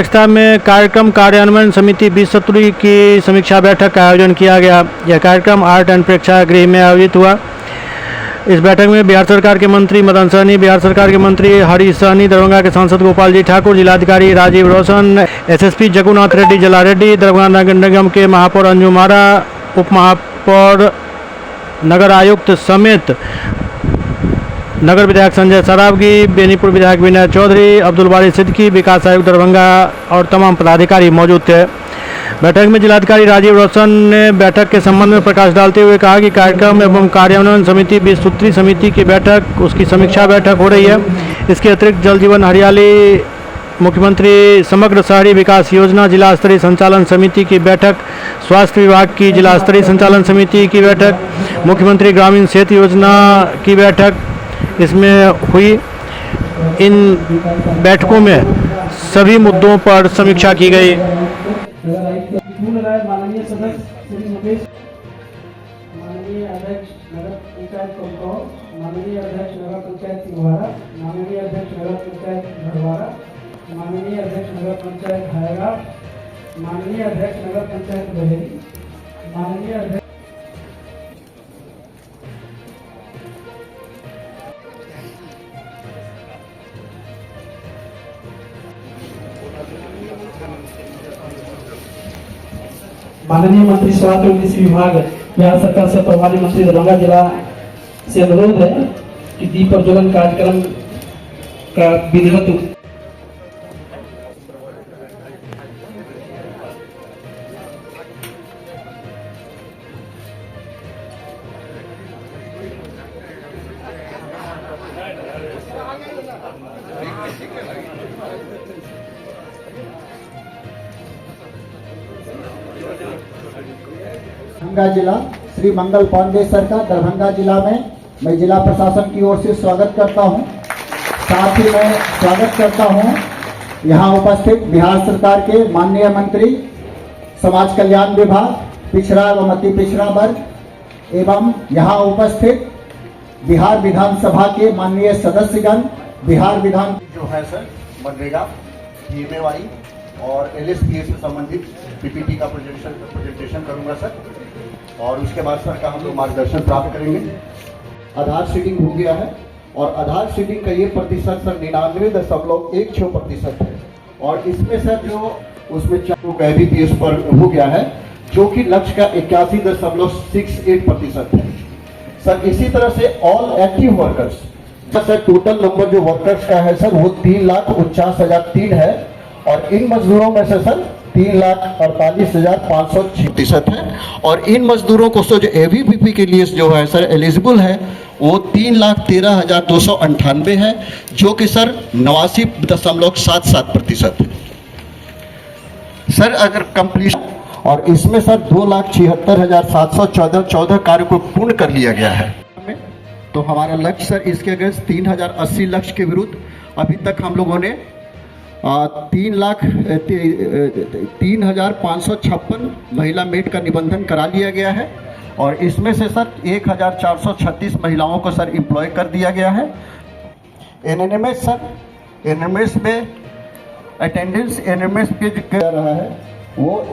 अध्यक्षता में कार्यक्रम कार्यान्वयन समिति 2017 की समीक्षा बैठक का आयोजन किया गया। यह कार्यक्रम आर्ट एंड प्रेक्षागृह में आयोजित हुआ। इस बैठक में बिहार सरकार के मंत्री मदन सहनी, बिहार सरकार के मंत्री हरीश सहनी, दरभंगा के सांसद गोपाल जी ठाकुर, जिलाधिकारी राजीव रोशन, एसएसपी जगुनाथ रेड्डी जला रेड्डी, दरभंगा नगर निगम के महापौर अंजुम आरा, उप महापौर नगर आयुक्त समेत नगर विधायक संजय सरावगी, बेनीपुर विधायक विनय चौधरी, अब्दुल बारी सिद्दीकी, विकास आयुक्त दरभंगा और तमाम पदाधिकारी मौजूद थे। बैठक में जिलाधिकारी राजीव रोशन ने बैठक के संबंध में प्रकाश डालते हुए कहा कि कार्यक्रम एवं कार्यान्वयन समिति 20 सूत्री समिति की बैठक, उसकी समीक्षा बैठक हो रही है। इसके अतिरिक्त जल जीवन हरियाली, मुख्यमंत्री समग्र शहरी विकास योजना जिला स्तरीय संचालन समिति की बैठक, स्वास्थ्य विभाग की जिला स्तरीय संचालन समिति की बैठक, मुख्यमंत्री ग्रामीण सेतु योजना की बैठक इसमें हुई। इन बैठकों में सभी मुद्दों पर समीक्षा की गई। माननीय सदस्य श्री मुकेश, माननीय अध्यक्ष नगर पंचायत कंकौर, माननीय अध्यक्ष नगर पंचायत सिंघवाड़ा, माननीय अध्यक्ष नगर पंचायत भड़वाड़ा, माननीय अध्यक्ष नगर पंचायत हायघाट, माननीय अध्यक्ष नगर पंचायत बहेरी, माननीय अध्यक्ष माननीय मंत्री स्वास्थ्य एवं कृषि विभाग बिहार सरकार से प्रभारी मंत्री दरभंगा जिला से अनुरोध है कि दीप प्रज्वलन कार्यक्रम का विधिवत दरभंगा जिला श्री मंगल पांडे सर का दरभंगा जिला में मैं जिला प्रशासन की ओर से स्वागत करता हूं। साथ ही मैं स्वागत करता हूं यहां उपस्थित बिहार सरकार के माननीय मंत्री समाज कल्याण विभाग, पिछड़ा एवं अति पिछड़ा वर्ग एवं यहां उपस्थित बिहार विधानसभा के माननीय सदस्यगण, बिहार विधान जो है सर मनरेगा, पीएमएवाई और एलएसपीए से संबंधित पीपीटी का प्रेजेंटेशन करूंगा सर, और उसके बाद सर का हम लोग मार्गदर्शन प्राप्त करेंगे। आधार सीडिंग हो गया है और आधार सीडिंग का ये प्रतिशत सर 99.16% है, और इसमें सर जो उसमें 4 एबीपीएस पर हो गया है, जो कि लक्ष्य का 81.68% है सर। इसी तरह से all active workers sir total number जो वर्कर्स का है सर वो 3,49,003 है, और इन मजदूरों में से सर 3,48,506 है, और इन मजदूरों को जो एबीपीपी के लिए जो है सर एलिजिबल है वो 3,13,298 है, जो कि सर 89.77% है सर। अगर कंप्लीट और इसमें सर 2,76,714 कार्य को पूर्ण कर लिया गया है, तो हमारा लक्ष्य सर इसके अगेंस्ट 3,080 लक्ष्य के विरुद्ध अभी तक हम लोगों ने 3,0556 महिला मेट का निबंधन करा लिया गया है, और इसमें से सर 1,436 महिलाओं को सर एम्प्लॉय कर दिया गया है। एनएनएमएस सर, एनएनएमएस में अटेंडेंस एनएनएमएस पे जो कर रहा है वो